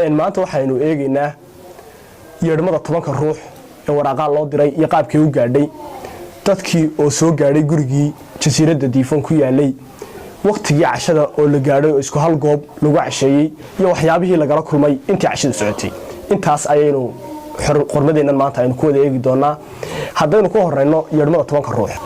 maanta waxaynu eegaynaa yeedhmada 10 ruux ee waraaqaal loo diray iyo qaabkii u gaadhay dadkii oo soo gaadhay gurigii jasiiradda diifon ku yaalay waqtigii cashada oo la gaadhay oo isku hal goob lagu casheeyay iyo waxyaabihii lagala kulmay intii cashadu socotay intaas ayaynu qormadeenan maanta aynu ku wada eegi doonaa haddaynu ku horeyno yeedhmada 10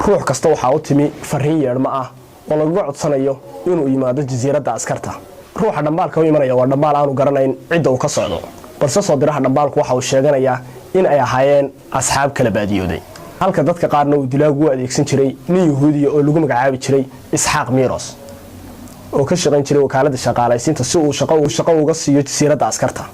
ruux kasta waxaa u timi fariin yeedhmo ah oo lagu codsanayo inuu yimaado jasiiradda askarta ruuxa dhambaalka u imanaya waa dhambaal aanu garanayn cidda uu ka socdo balse soo diraha dhambaalku waxa uu sheeganayaa in ay ahaayeen asxaab kala baadiyooday halka dadka qaarna uu dilaagu u adeegsan jiray nin yahuudiya oo lagu magacaabi jiray Isxaaq Miros oo ka shaqayn jiray wakaaladda shaqaalaysiinta si uu shaqo uga siiyo jasiiradda askarta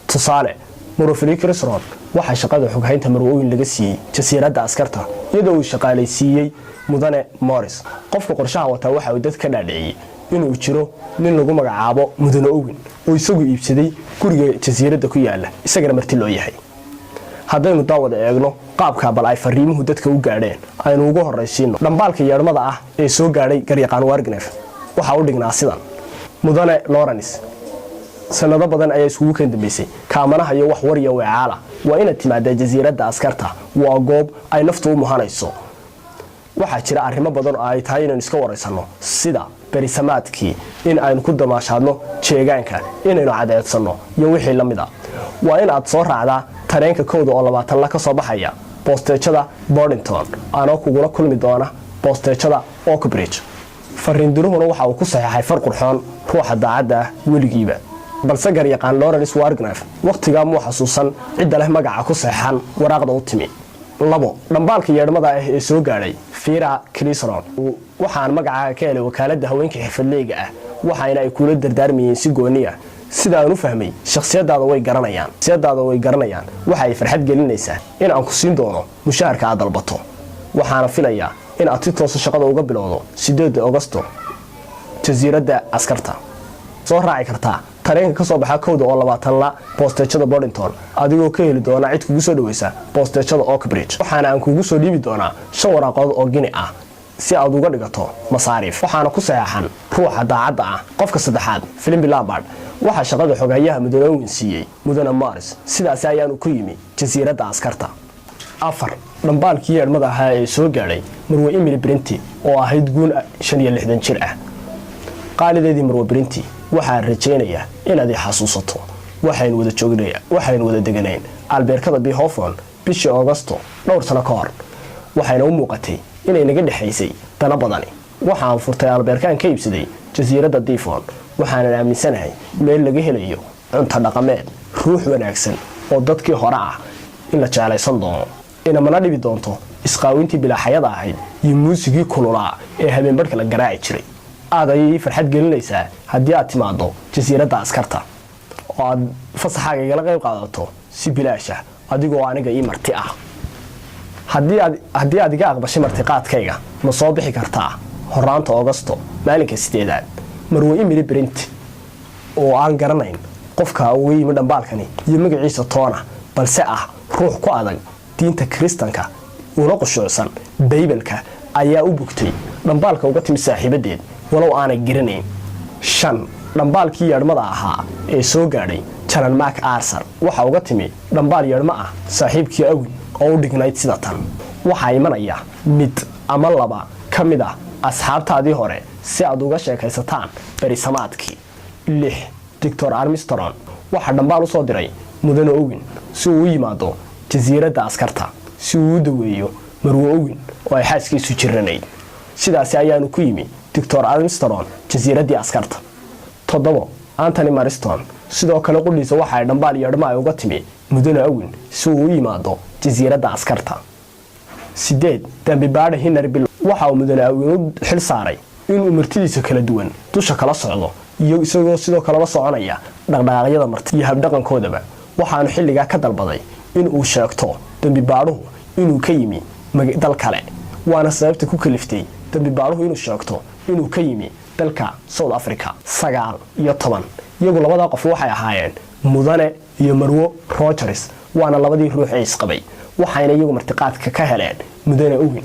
tusaale Murofili Crisrod waxa shaqada xoghaynta marwooyin laga siiyay jasiiradda askarta iyadoo uu shaqaalaysiiyay mudane Morris qofka qorshaha wata waxa uu dadka dhaadhiciyay inuu jiro nin lagu magacaabo mudane Owen oo isagu iibsaday guriga jasiiradda ku yaala isagana marti loo yahay haddaynu daawada eegno qaabka bal ay fariimuhu dadka u gaadheen aynu ugu horeysiino dhambaalka yeedhmada ah ee soo gaadhay garyaqaan Wagner waxa uu dhignaa sidan mudane Lawrence sanado badan ayaa isugu keen dambeysay kaamanaha iyo wax war iyo weecaala waa inaad timaada jasiiradda askarta waa goob ay naftu u muhanayso waxa jira arrimo badan oo ay tahay inaan iska wareysano sida berisamaadkii in aynu ku damaashaadno jeegaanka inaynu cadeedsano iyo wixii la mid ah waa in aad soo raacdaa tareenka kooda oo 20 la ka soo baxaya boosteejada Boddington aanoo kugula kulmi doona boosteejada Oakbridge fariindiruhuna waxa uu ku saxeexay far qurxoon ruuxa daacadda weligiiba balse garyaqaan Lawrence Wagner waqtiga muu xasuusan cidda leh magaca ku saxeexan waraaqda u timi labo dhambaalka yeedhmada ah ee soo gaadhay Fira Clisron waxaan magaca ka helay wakaaladda haweenka xirfadleyga ah waxayna ay kula dardaarmayeen si gooniya sida aan u fahmay shakhsiyadaada way garanayaan waxa ay farxad gelinaysaa in aan ku siin doono mushaharka aad dalbato waxaana filayaa in aad si toos shaqada uga bilowdo 8 Agosto jasiiradda askarta soo raaci kartaa tareenka ka soo baxa kooda oo 20 la boosteejada Boddington adigoo ka heli doona cid kugu soo dhaweysa boosteejada Oakbridge waxaana aan kugu soo dhiibi doonaa 5 waraaqood oo gini ah si aad uga dhigato masaariif waxaana ku saxeexan ruuxa daacadda ah qofka saddexaad Philip Lambert waxa shaqada xogayaha mudane Owen siiyay mudane Morris sidaas ayaanu ku yimi jasiiradda askarta afar dhambaalkii yeedhmada ahaa ee soo gaadhay Marwe Emily Brinty oo ahayd guun 65 jir ah qaalideedii Marwe Brinty waxaan rajaynayaa inaad xasuusato waxaynu wada deganayn albeerkada Beethoven bishii Agosto dhowr sano ka hor waxayna u muuqatay inay naga dhaxaysay dana badani waxaan furtay albeerkaan ka iibsaday jasiiradda Diifon waxaan aaminsanahay meel laga helayo cunto dhaqameed ruux wanaagsan oo dadkii hore ah in la jeclaysan doono inamana dhibi doonto isqaawintii bilaaxayada ahayd iyo muusigii kululaa ee habeenbarka la garaaci jiray aad ayay farxad gelinaysaa haddii aad timaado jasiiradda askarta oo aad fasaxaaga igala qayb qaadato si bilaash ah adigoo aniga ii marti ah haddii aad iga aqbashay martiqaadkayga ma soo bixi kartaa horaanta Agosto maalinka 8aad Marwe Emily Brinty oo aan garanayn qofka uu yimi dhambaalkani iyo magaciisa toona balse ah ruux ku adag diinta Kristanka una qushuucsan Bible-ka ayaa u bugtay dhambaalka uga timi saaxiibadeed walow aanay garanayn 5 dhambaalkii yeedhmada ahaa ee soo gaadhay Jalan Mark Arthur waxa uga timi dhambaal yeedhmo ah saaxiibkii Owen oo u dhignayd sida tan waxa imanaya mid ama laba kamid ah asxaabtaadii hore si aad uga sheekaysataan berisamaadkii 6 Dr. Armstrong waxa dhambaal u soo diray mudane Owen si uu u yimaado jasiiradda askarta si uu u daweeyo Marwe Owen oo ay xaaskiisu jiranayd sidaas ayaanu ku yimi Dr. Armstrong jasiiraddii askarta 7 Anthony Marston sidoo kale qudhiisa waxa ay dhambaal yeedhmo ay uga timi mudane Owen si uu u yimaado jasiiradda askarta 8 dambi baadhe Henry Bill waxa uu mudane Owen u xil saaray inuu martidiisa kala duwan dusha kala socdo iyo isagoo sidoo kale la soconaya dhaqdhaqaaqyada marti iyo habdhaqankoodaba waxaanu xilliga ka dalbaday in uu sheegto dambi baadhuhu inuu ka yimi dal kale waana sababta ku kaliftay dambi baadhuhu inuu sheegto inuu ka yimi dalka South Africa 9 iyo 10 iyagu labada qof waxay ahaayeen mudane iyo Marwo Rogers waana labadii ruux ee isqabay waxayna iyagu martiqaadka ka heleen mudane Owen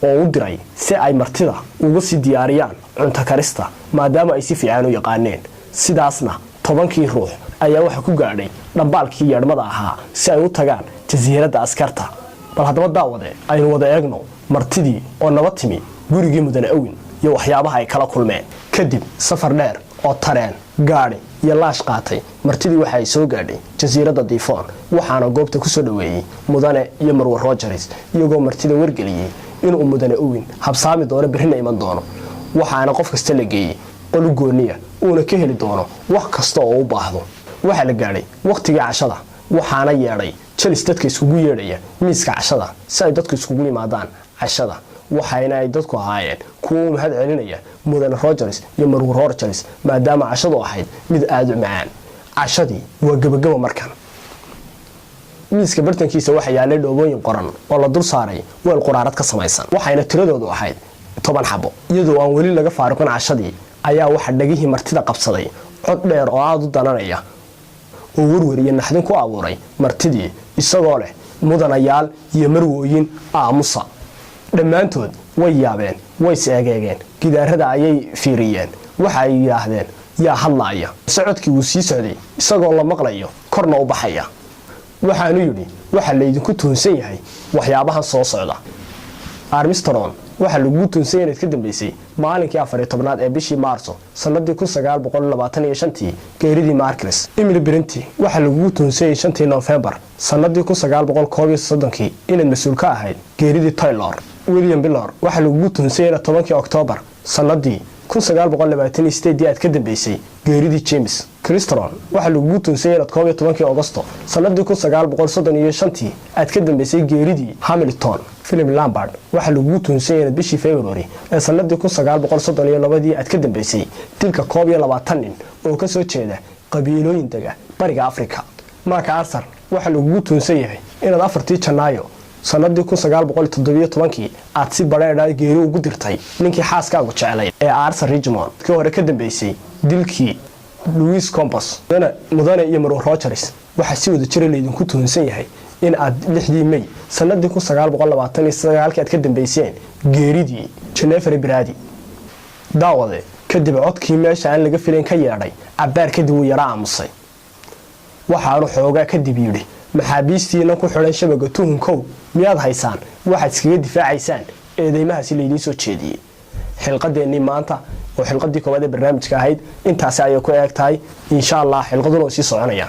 oo u diray si ay martida ugu sii diyaariyaan cunto karista maadaama ay si fiican u yaqaaneen sidaasna tobankii ruux ayaa waxa ku gaadhay dhambaalkii yeedhmada ahaa si ay u tagaan jasiiradda askarta. bal haddaba daawade aynu wada eegno martidii oo nabad timi gurigii mudane awin iyo waxyaabaha ay kala kulmeen. kadib safar dheer oo tareen gaadhi iyo laash qaatay martidii waxa ay soo gaadhay jasiiradda diifoon waxaana goobta ku soo dhaweeyay mudane iyo marwo rogers iyagoo martida wargeliyay inuu mudane awin habsaami doono berrina iman doono waxaana qof kasta la geeyay qol gooniya uuna ka heli doono wax kasta oo u baahdo. waxa la gaadhay waqtigii cashada waxaana yeedhay jalis dadka iskugu yeedhaya miiska cashada si ay dadku iskugu yimaadaan cashada waxayna ay dadku ahaayeen kuwa u mahad celinaya mudane rogers iyo marwo rogers maadaama cashadu ahayd mid aad u macaan. cashadii waa gabagaba markan. miiska bartankiisa waxa yaalay dhoobooyin qoran oo la dul saaray weel quraarad ka samaysan waxayna tiradoodu ahayd 10 xabo. iyadoo aan weli laga faaruqin cashadii ayaa waxa dhagihii martida qabsaday cod dheer oo aad u dananaya oo warwar iyo naxdin ku abuuray martidii isagoo leh mudanayaal iyo marwooyin aamusa. dhammaantood way yaabeen way is-eegeegeen gidaarada ayay fiiriyeen waxa ay yidhaahdeen yaa hadlaaya. socodkii wuu sii socday isagoo la maqlayo korna u baxaya. waxaanu yidhi waxa laydinku tuunsan yahay waxyaabahan soo socda. armstrong waxa lagu tuunsay inaad ka dambeysay maalinkii 14aad ee bishii Maarso sanadii 1925 geeridii Marcus. Emily Brinty waxa lagu tuunsay 5 November sanadii 1931 inaad mas'uul ka ahayd geeridii Taylor. William Billor waxa lagu tuunsay 10 October sanadii 1928 aad ka dambeysay geeridii James. Cristron waxa lagu tuunsay 11 Agosto sanadii 1935 aad ka dambeysay geeridii Hamilton. Philip Lambert waxa lagu tuunsay bishii February ee sanadii 1932 aad ka dambeysay dilka 21 nin oo ka soo jeeda qabiilooyin dega bariga Afrika. Mark Arthur waxa lagu tuunsan yahay inaad 4 Janaayo sanadii 1917 aad si bareedhay geeri ugu dirtay ninkii xaaskaagu jeclay ee Arthur Richmond ka hore ka dambeysay dilkii Louis Compass. mudane iyo marwo rogers waxa si wada jira leedinku tuunsan yahay in aad 6 May sanadii 1929 aad ka dambeyseen geeridii Jennifer Brady. daawade kadib codkii meesha aan laga filayn ka yeedhay cabaar kadib uu yara aamusay waxaanu xoogaa kadib yidhi maxaabiistiina ku xidhan shabaga tuhunkow miyaad haysaan waxaad iskaga difaacaysaan eedeymahaasi laydiin soo jeediyey. xilqadeennii maanta oo xilqadii koowaad ee barnaamijka ahayd intaasi ayay ku eeg tahay insha Allah xilqaduna sii soconaya.